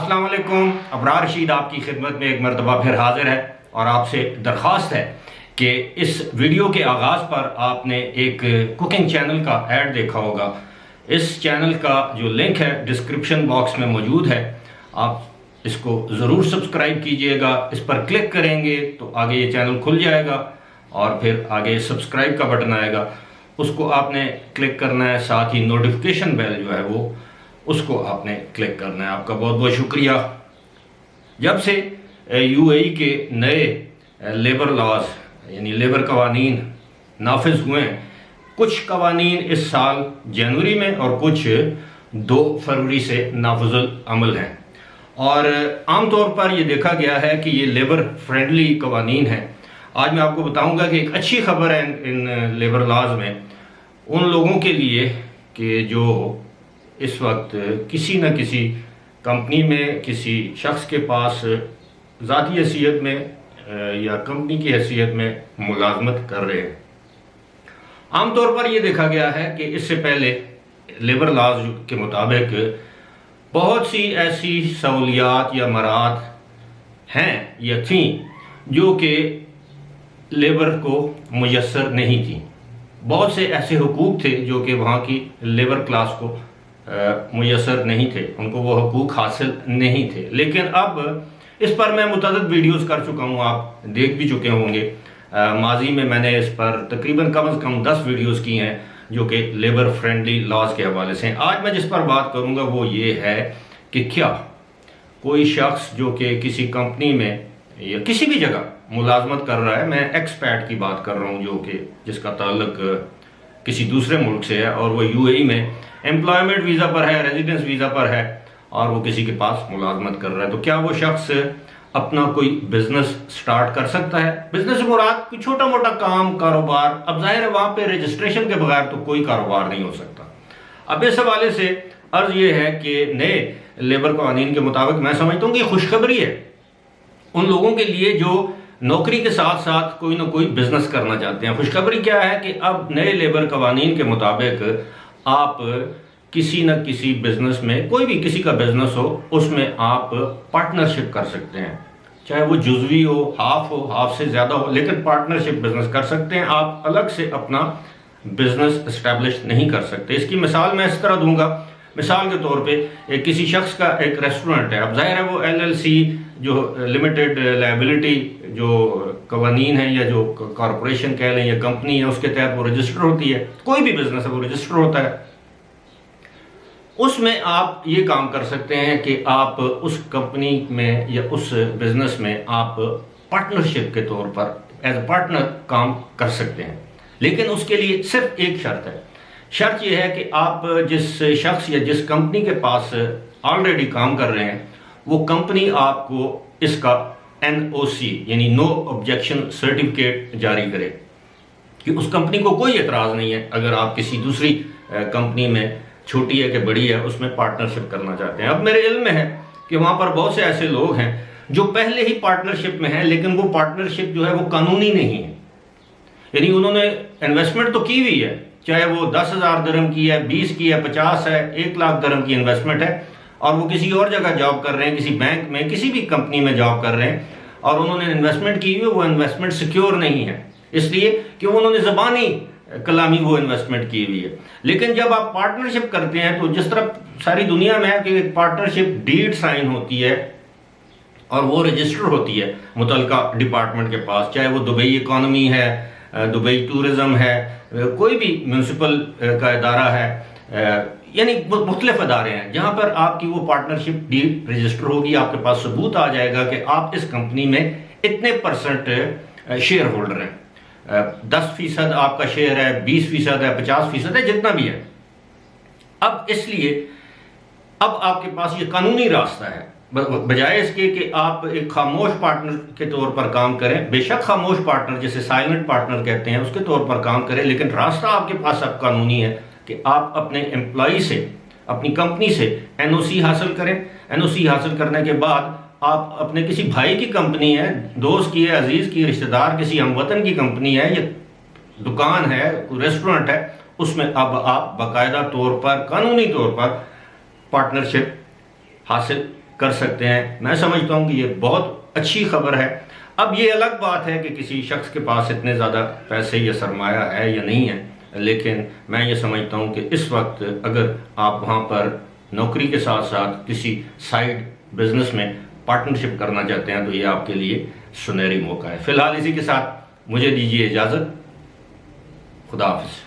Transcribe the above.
السلام علیکم. ابرار رشید آپ کی خدمت میں ایک مرتبہ پھر حاضر ہے اور آپ سے درخواست ہے کہ اس ویڈیو کے آغاز پر آپ نے ایک کوکنگ چینل کا ایڈ دیکھا ہوگا. اس چینل کا جو لنک ہے ڈسکرپشن باکس میں موجود ہے. آپ اس کو ضرور سبسکرائب کیجئے گا. اس پر کلک کریں گے تو آگے یہ چینل کھل جائے گا اور پھر آگے سبسکرائب کا بٹن آئے گا. اس کو آپ نے کلک کرنا ہے. ساتھ ہی نوٹیفیکیشن بیل جو ہے وہ اس کو آپ نے کلک کرنا ہے. آپ کا بہت بہت شکریہ. جب سے یو اے ای کے نئے لیبر لاز یعنی لیبر قوانین نافذ ہوئے ہیں، کچھ قوانین اس سال جنوری میں اور کچھ 2 فروری سے نافذ العمل ہیں، اور عام طور پر یہ دیکھا گیا ہے کہ یہ لیبر فرینڈلی قوانین ہیں. آج میں آپ کو بتاؤں گا کہ ایک اچھی خبر ہے ان لیبر لاز میں ان لوگوں کے لیے کہ جو اس وقت کسی نہ کسی کمپنی میں کسی شخص کے پاس ذاتی حیثیت میں یا کمپنی کی حیثیت میں ملازمت کر رہے ہیں. عام طور پر یہ دیکھا گیا ہے کہ اس سے پہلے لیبر لاز کے مطابق بہت سی ایسی سہولیات یا مراعات ہیں یا تھیں جو کہ لیبر کو میسر نہیں تھیں. بہت سے ایسے حقوق تھے جو کہ وہاں کی لیبر کلاس کو میسر نہیں تھے، ان کو وہ حقوق حاصل نہیں تھے. لیکن اب اس پر میں متعدد ویڈیوز کر چکا ہوں، آپ دیکھ بھی چکے ہوں گے. ماضی میں نے اس پر تقریباً کم از کم 10 ویڈیوز کی ہیں جو کہ لیبر فرینڈلی لاز کے حوالے سے ہیں. آج میں جس پر بات کروں گا وہ یہ ہے کہ کیا کوئی شخص جو کہ کسی کمپنی میں یا کسی بھی جگہ ملازمت کر رہا ہے، میں ایکسپیٹ کی بات کر رہا ہوں جو کہ جس کا تعلق کسی دوسرے ملک سے ہے اور وہ یو اے ای میں امپلائمنٹ ویزا پر ہے، ریزیڈنس ویزا پر ہے اور وہ کسی کے پاس ملازمت کر رہا ہے، تو کیا وہ شخص اپنا کوئی بزنس سٹارٹ کر سکتا ہے؟ بزنس مراد کوئی چھوٹا موٹا کام کاروبار. اب ظاہر ہے وہاں پہ رجسٹریشن کے بغیر تو کوئی کاروبار نہیں ہو سکتا. اب اس حوالے سے عرض یہ ہے کہ نئے لیبر قوانین کے مطابق میں سمجھتا ہوں کہ خوشخبری ہے ان لوگوں کے لیے جو نوکری کے ساتھ ساتھ کوئی نہ کوئی بزنس کرنا چاہتے ہیں. خوشخبری کیا ہے کہ اب نئے لیبر قوانین کے مطابق آپ کسی نہ کسی بزنس میں، کوئی بھی کسی کا بزنس ہو، اس میں آپ پارٹنرشپ کر سکتے ہیں، چاہے وہ جزوی ہو، ہاف سے زیادہ ہو، لیکن پارٹنرشپ بزنس کر سکتے ہیں. آپ الگ سے اپنا بزنس اسٹیبلش نہیں کر سکتے. اس کی مثال میں اس طرح دوں گا. مثال کے طور پہ کسی شخص کا ایک ریسٹورنٹ ہے. اب ظاہر ہے وہ LLC جو لمیٹڈ لائبلٹی جو قوانین ہیں یا جو کارپوریشن کہہ لیں یا کمپنی ہے اس کے تحت وہ رجسٹر ہوتی ہے. کوئی بھی بزنس ہے وہ رجسٹر ہوتا ہے. اس میں آپ یہ کام کر سکتے ہیں کہ آپ اس کمپنی میں یا اس بزنس میں آپ پارٹنرشپ کے طور پر ایز اے پارٹنر کام کر سکتے ہیں. لیکن اس کے لیے صرف ایک شرط ہے. شرط یہ ہے کہ آپ جس شخص یا جس کمپنی کے پاس آلریڈی کام کر رہے ہیں وہ کمپنی آپ کو اس کا NOC یعنی نو آبجیکشن سرٹیفکیٹ جاری کرے کہ اس کمپنی کو کوئی اعتراض نہیں ہے اگر آپ کسی دوسری کمپنی میں، چھوٹی ہے کہ بڑی ہے، اس میں پارٹنرشپ کرنا چاہتے ہیں. اب میرے علم میں ہے کہ وہاں پر بہت سے ایسے لوگ ہیں جو پہلے ہی پارٹنرشپ میں ہیں لیکن وہ پارٹنرشپ جو ہے وہ قانونی نہیں ہے. یعنی انہوں نے انویسٹمنٹ تو کی ہوئی ہے، چاہے وہ 10,000 درہم کی ہے، 20 کی ہے، 50 ہے، 1 لاکھ درہم کی انویسٹمنٹ ہے، اور وہ کسی اور جگہ جاب کر رہے ہیں، کسی بینک میں، کسی بھی کمپنی میں جاب کر رہے ہیں، اور انہوں نے انویسٹمنٹ کی ہوئی ہے. وہ انویسٹمنٹ سیکیور نہیں ہے اس لیے کہ انہوں نے زبانی کلامی وہ انویسٹمنٹ کی ہوئی ہے. لیکن جب آپ پارٹنرشپ کرتے ہیں تو جس طرح ساری دنیا میں ہے کہ ایک پارٹنرشپ ڈیڈ سائن ہوتی ہے اور وہ رجسٹر ہوتی ہے متعلقہ ڈپارٹمنٹ کے پاس، چاہے وہ دبئی اکانومی ہے، دبئی ٹورزم ہے، کوئی بھی میونسپل کا ادارہ ہے، یعنی مختلف ادارے ہیں جہاں پر آپ کی وہ پارٹنرشپ ڈیڈ رجسٹر ہوگی. آپ کے پاس ثبوت آ جائے گا کہ آپ اس کمپنی میں اتنے % شیئر ہولڈر ہیں، 10% آپ کا شیئر ہے، 20% ہے، 50% ہے، جتنا بھی ہے. اب اس لیے اب آپ کے پاس یہ قانونی راستہ ہے بجائے اس کے کہ آپ ایک خاموش پارٹنر کے طور پر کام کریں. بے شک خاموش پارٹنر جسے سائلنٹ پارٹنر کہتے ہیں اس کے طور پر کام کریں، لیکن راستہ آپ کے پاس اب قانونی ہے کہ آپ اپنے امپلائی سے، اپنی کمپنی سے NOC حاصل کریں. NOC حاصل کرنے کے بعد آپ اپنے کسی بھائی کی کمپنی ہے، دوست کی ہے، عزیز کی، رشتہ دار، کسی ہم وطن کی کمپنی ہے یا دکان ہے، ریسٹورنٹ ہے، اس میں اب آپ باقاعدہ طور پر قانونی طور پر پارٹنرشپ حاصل کر سکتے ہیں. میں سمجھتا ہوں کہ یہ بہت اچھی خبر ہے. اب یہ الگ بات ہے کہ کسی شخص کے پاس اتنے زیادہ پیسے یا سرمایہ ہے یا نہیں ہے، لیکن میں یہ سمجھتا ہوں کہ اس وقت اگر آپ وہاں پر نوکری کے ساتھ ساتھ کسی سائیڈ بزنس میں پارٹنرشپ کرنا چاہتے ہیں تو یہ آپ کے لیے سنہری موقع ہے. فی الحال اسی کے ساتھ مجھے دیجیے اجازت. خدا حافظ.